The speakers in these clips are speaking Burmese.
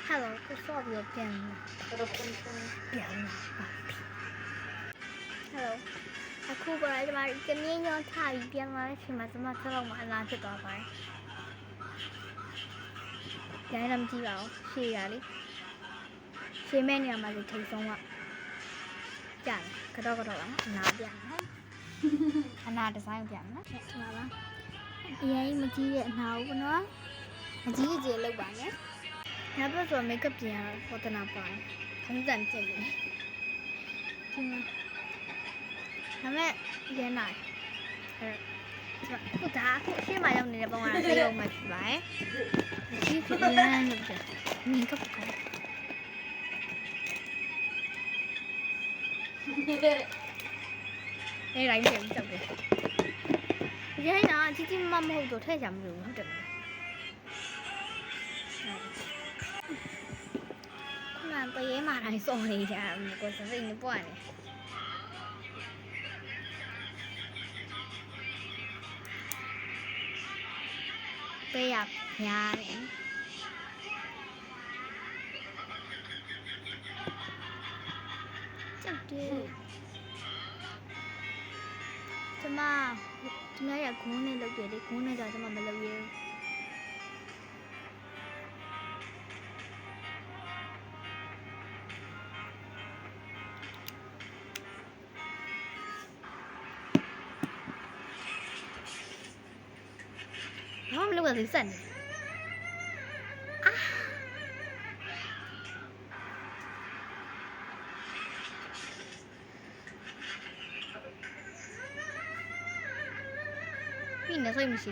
Hello ကိုစောပြီးတော့ပြန်လာပြန်လာပါ Hello အခုပေါ်လာကျွန်မကမြင်းညောထားပြီးပြန်လာတဲ့အချိန်မှာကျွန်မဆက်တော့မှအလားဖြစ်သွားပါတယ်။ရိုင်းတော့မကြည့်ပါဘူးရှေ့ရလေရှေ့မဲ့နေရာမှာလေထိတ်ဆုံးကကြာတယ်ကတော့ပါအနာပြန်နော်အနာဒီဇိုင်းပြန်နော်ဒီမှာပါအရင်မကြည့်တဲ့အနာဘူးနော်မကြည့်ကြည့်လောက်ပါနဲ့နောက်ပြီးဆိုမိတ်ကပ်ပြင်ရတော့ပေါ်တနာပါတယ်ခဏတန်ဖြစ်နေဒီမှာဒါမဲ့ရန်လာခုဒါခုရှေ့မှာရောက်နေတဲ့ပုံကသေအောင်မှဖြစ်ပါတယ်ဒီဖြစ်ရန်လို့ပြောမိတ်ကပ်ကနေတိုင်းပြန်ကြောက်တယ်ရန်နာကြီးကြီးမမဟုတ်တော့ထဲချင်မလို့ဟုတ်တယ်တရေမာတိုင်းစောနေကြကိုစစိတ်နဲ့ပွားနေပေးရညာတယ်ကျုပ်တယ်ကျမရဂုံးနဲ့လုပ်တယ်လေဂုံးနဲ့ကြောင့်ကျမမလုပ်ရဘူးဘာမှမလုပ်ရသေးစက်နေပြီးနေစိတ်မရှိ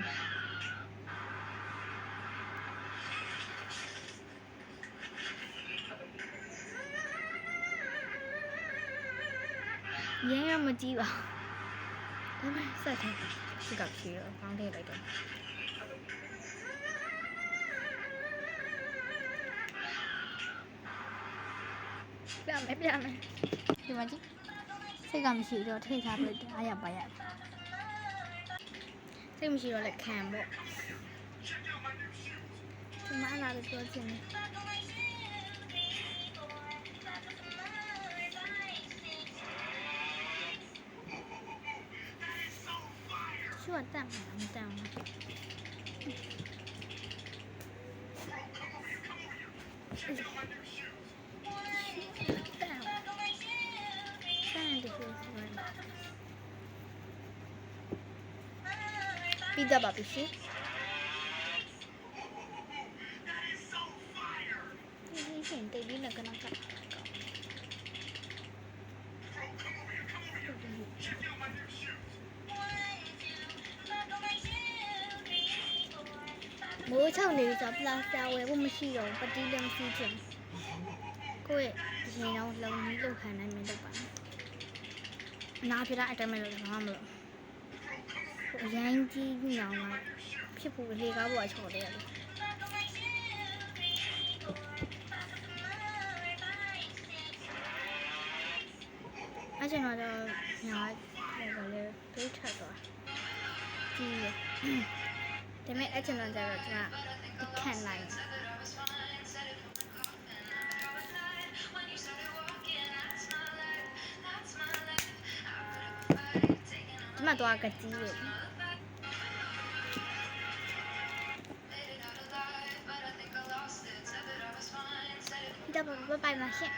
ရင်းရမကြည့်ပါဒါမှစက်တယ်ဒီကဖြေတော့ကောင်းတယ်လိုက်တော့ပြမယ်ဒီမှာကြည့်စိတ်ကမရှိတော့ထိထားပြတယ်အားရပါရစိတ်မရှိတော့လည်းခံပေါ့ဒီမှာလာလို့ပြောချင်တယ်ရှေ့တမ်းမှာမတမ်းဘူးပြီးတော့ပါပြီရှင်ဒီရှင်တေးပြီးလည်းကနကမိုးချောင်းနေဆိုပလာစတာဝယ်ဖို့မရှိတော့ပတိလည်းမရှိချင်ကိုယ့်ရဲ့ရင်တော့လုံကြီးလောက်ခံနိုင်မယ်လို့ပါနားပြတာအတိုင်းပဲလို့ဘာမှမလုပ်အရင်ကြီးညောင်းမှာဖြစ်ဖို့လေကားပေါ်ချော်တယ်လေအဲ့ကျွန်တော်တော့ညာလေတွေးထက်သွားကြည့်ရဒါပေမဲ့အဲ့ကျွန်တော်ကျတော့ကျွန်တော်ခံလိုက်ဒီမှာတော့ကကြီးရတော့ဘယ်မှာရှင့်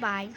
Bye.